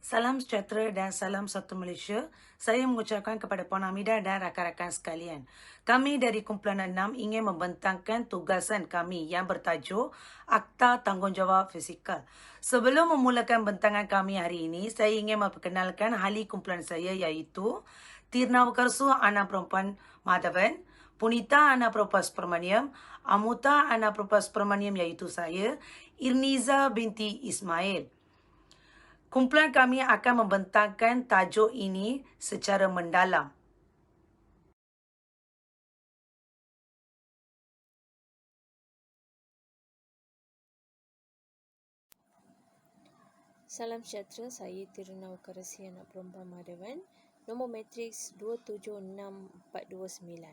Salam sejahtera dan salam satu Malaysia. Saya mengucapkan kepada Puan Hamidah dan rakan-rakan sekalian. Kami dari Kumpulan 6 ingin membentangkan tugasan kami yang bertajuk Akta Tanggungjawab Fizikal. Sebelum memulakan bentangan kami hari ini, saya ingin memperkenalkan ahli kumpulan saya iaitu Tirna Wakarsu Anak Perempuan Madhavan, Punita Anak Perempuan Subramaniam, Amuta Anak Perempuan Subramaniam iaitu saya, Irniza binti Ismail. Kumpulan kami akan membentangkan tajuk ini secara mendalam. Salam sejahtera, saya Tirna Wakarsi Anak Perempuan Madhavan, nombor matriks 276429.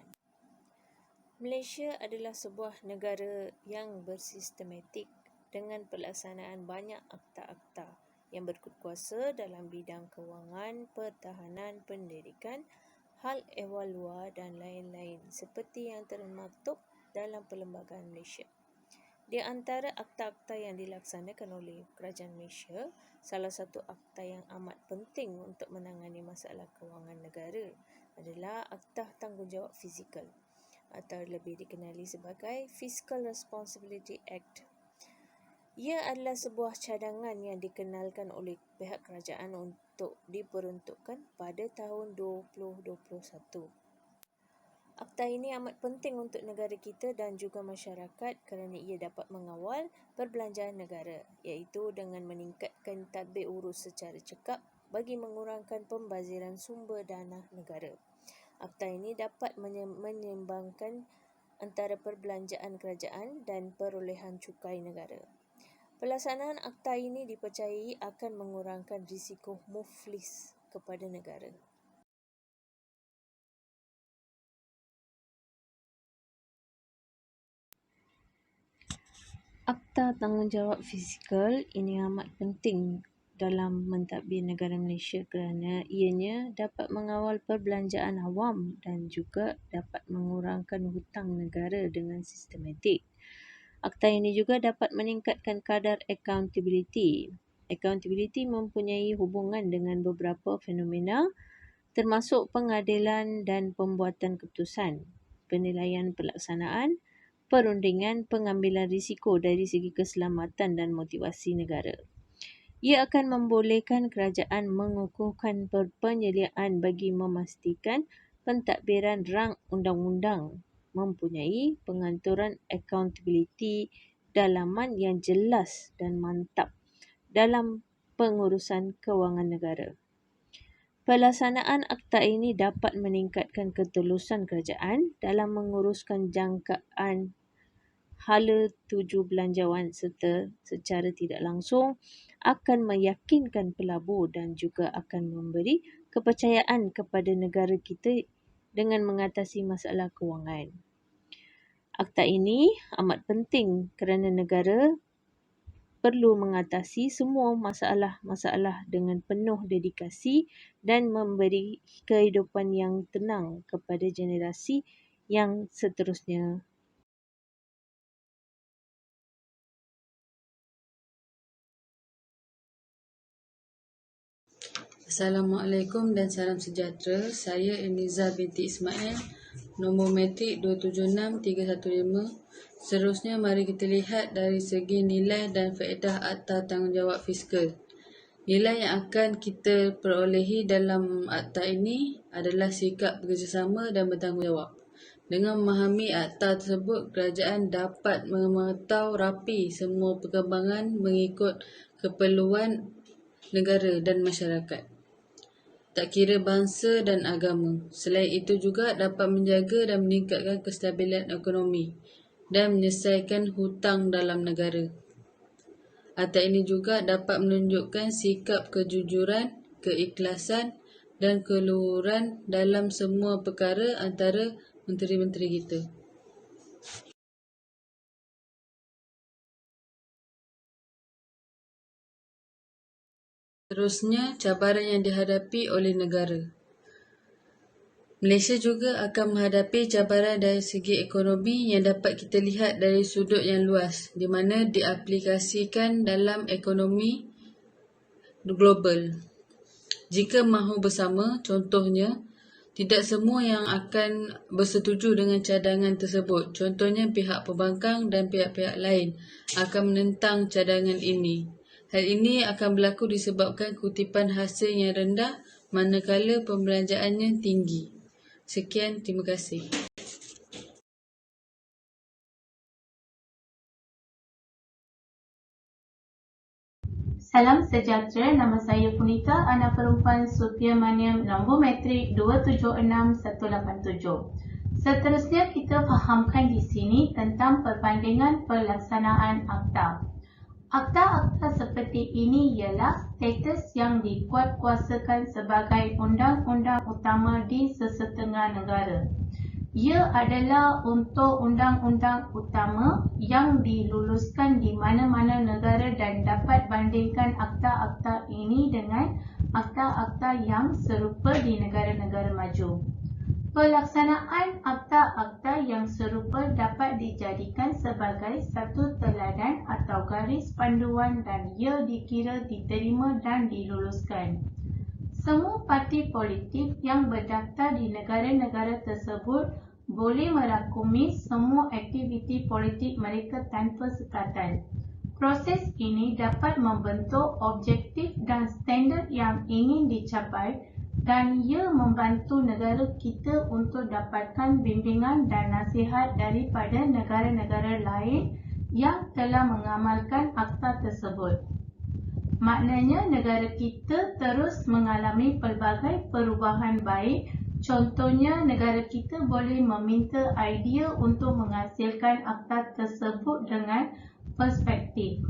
Malaysia adalah sebuah negara yang bersistematik dengan pelaksanaan banyak akta-akta yang berkuasa dalam bidang kewangan, pertahanan, pendidikan, hal ehwal luar dan lain-lain seperti yang termaktub dalam Perlembagaan Malaysia. Di antara akta-akta yang dilaksanakan oleh Kerajaan Malaysia, salah satu akta yang amat penting untuk menangani masalah kewangan negara adalah Akta Tanggungjawab Fizikal atau lebih dikenali sebagai Fiscal Responsibility Act. Ia adalah sebuah cadangan yang dikenalkan oleh pihak kerajaan untuk diperuntukkan pada tahun 2021. Akta ini amat penting untuk negara kita dan juga masyarakat kerana ia dapat mengawal perbelanjaan negara, iaitu dengan meningkatkan tadbir urus secara cekap bagi mengurangkan pembaziran sumber dana negara. Akta ini dapat menyeimbangkan antara perbelanjaan kerajaan dan perolehan cukai negara. Pelaksanaan akta ini dipercayai akan mengurangkan risiko muflis kepada negara. Akta Tanggungjawab Fizikal ini amat penting dalam mentadbir negara Malaysia kerana ianya dapat mengawal perbelanjaan awam dan juga dapat mengurangkan hutang negara dengan sistematik. Akta ini juga dapat meningkatkan kadar accountability. Accountability mempunyai hubungan dengan beberapa fenomena termasuk pengadilan dan pembuatan keputusan, penilaian pelaksanaan, perundingan, pengambilan risiko dari segi keselamatan dan motivasi negara. Ia akan membolehkan kerajaan mengukuhkan penyeliaan bagi memastikan pentadbiran rang undang-undang mempunyai penganturan accountability dalaman yang jelas dan mantap dalam pengurusan kewangan negara. Pelaksanaan akta ini dapat meningkatkan ketulusan kerajaan dalam menguruskan jangkaan hala tuju belanjawan serta secara tidak langsung akan meyakinkan pelabur dan juga akan memberi kepercayaan kepada negara kita dengan mengatasi masalah kewangan. Akta ini amat penting kerana negara perlu mengatasi semua masalah-masalah dengan penuh dedikasi dan memberi kehidupan yang tenang kepada generasi yang seterusnya. Assalamualaikum dan salam sejahtera. Saya Irniza binti Ismail, nombor matrik 276315. Seterusnya mari kita lihat dari segi nilai dan faedah Akta Tanggungjawab Fiskal. Nilai yang akan kita perolehi dalam akta ini adalah sikap bekerjasama dan bertanggungjawab. Dengan memahami akta tersebut, kerajaan dapat memantau rapi semua perkembangan mengikut keperluan negara dan masyarakat, tak kira bangsa dan agama. Selain itu juga dapat menjaga dan meningkatkan kestabilan ekonomi dan menyelesaikan hutang dalam negara. Akta ini juga dapat menunjukkan sikap kejujuran, keikhlasan dan keluhuran dalam semua perkara antara menteri-menteri kita. Seterusnya, cabaran yang dihadapi oleh negara. Malaysia juga akan menghadapi cabaran dari segi ekonomi yang dapat kita lihat dari sudut yang luas, di mana diaplikasikan dalam ekonomi global. jika mahu bersama, contohnya, tidak semua yang akan bersetuju dengan cadangan tersebut. Contohnya, pihak pembangkang dan pihak-pihak lain akan menentang cadangan ini. Hal ini akan berlaku disebabkan kutipan hasil yang rendah manakala pembelanjaannya tinggi. Sekian, terima kasih. Salam sejahtera, nama saya Punita, anak perempuan Sultiamaniam, nombor matrik 276-187. Seterusnya kita fahamkan di sini tentang perbandingan pelaksanaan akta. Akta-akta seperti ini ialah status yang dikuatkuasakan sebagai undang-undang utama di sesetengah negara. Ia adalah untuk undang-undang utama yang diluluskan di mana-mana negara dan dapat bandingkan akta-akta ini dengan akta-akta yang serupa di negara-negara maju. Pelaksanaan akta-akta yang serupa dapat dijadikan sebagai satu teladan atau garis panduan dan ia dikira diterima dan diluluskan. Semua parti politik yang berdaftar di negara-negara tersebut boleh merakumi semua aktiviti politik mereka tanpa sekatan. Proses ini dapat membentuk objektif dan standard yang ingin dicapai dan ia membantu negara kita untuk dapatkan bimbingan dan nasihat daripada negara-negara lain yang telah mengamalkan akta tersebut. Maknanya negara kita terus mengalami pelbagai perubahan baik. Contohnya, negara kita boleh meminta idea untuk menghasilkan akta tersebut dengan perspektif.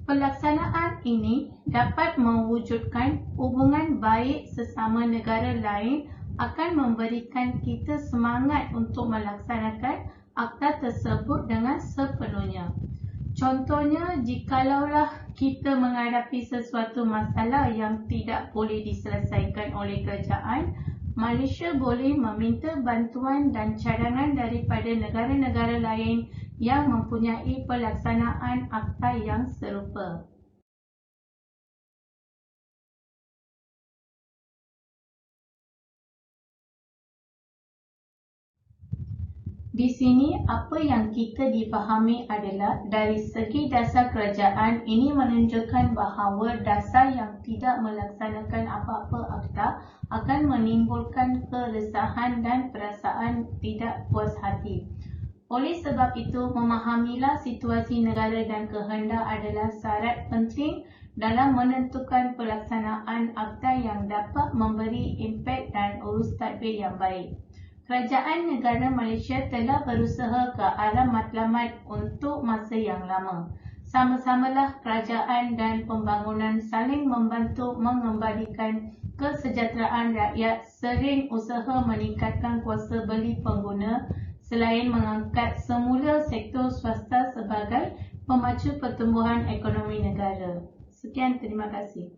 Pelaksanaan ini dapat mewujudkan hubungan baik sesama negara lain akan memberikan kita semangat untuk melaksanakan akta tersebut dengan sepenuhnya. Contohnya, jikalaulah kita menghadapi sesuatu masalah yang tidak boleh diselesaikan oleh kerajaan, Malaysia boleh meminta bantuan dan cadangan daripada negara-negara lain yang mempunyai pelaksanaan akta yang serupa. Di sini, apa yang kita difahami adalah dari segi dasar kerajaan, ini menunjukkan bahawa dasar yang tidak melaksanakan apa-apa akta akan menimbulkan keresahan dan perasaan tidak puas hati. Oleh sebab itu, memahamilah situasi negara dan kehendak adalah syarat penting dalam menentukan pelaksanaan akta yang dapat memberi impak dan urus tadbir yang baik. Kerajaan negara Malaysia telah berusaha ke arah matlamat untuk masa yang lama. Sama-samalah kerajaan dan pembangunan saling membantu mengembalikan kesejahteraan rakyat, sering usaha meningkatkan kuasa beli pengguna selain mengangkat semula sektor swasta sebagai pemacu pertumbuhan ekonomi negara. Sekian, terima kasih.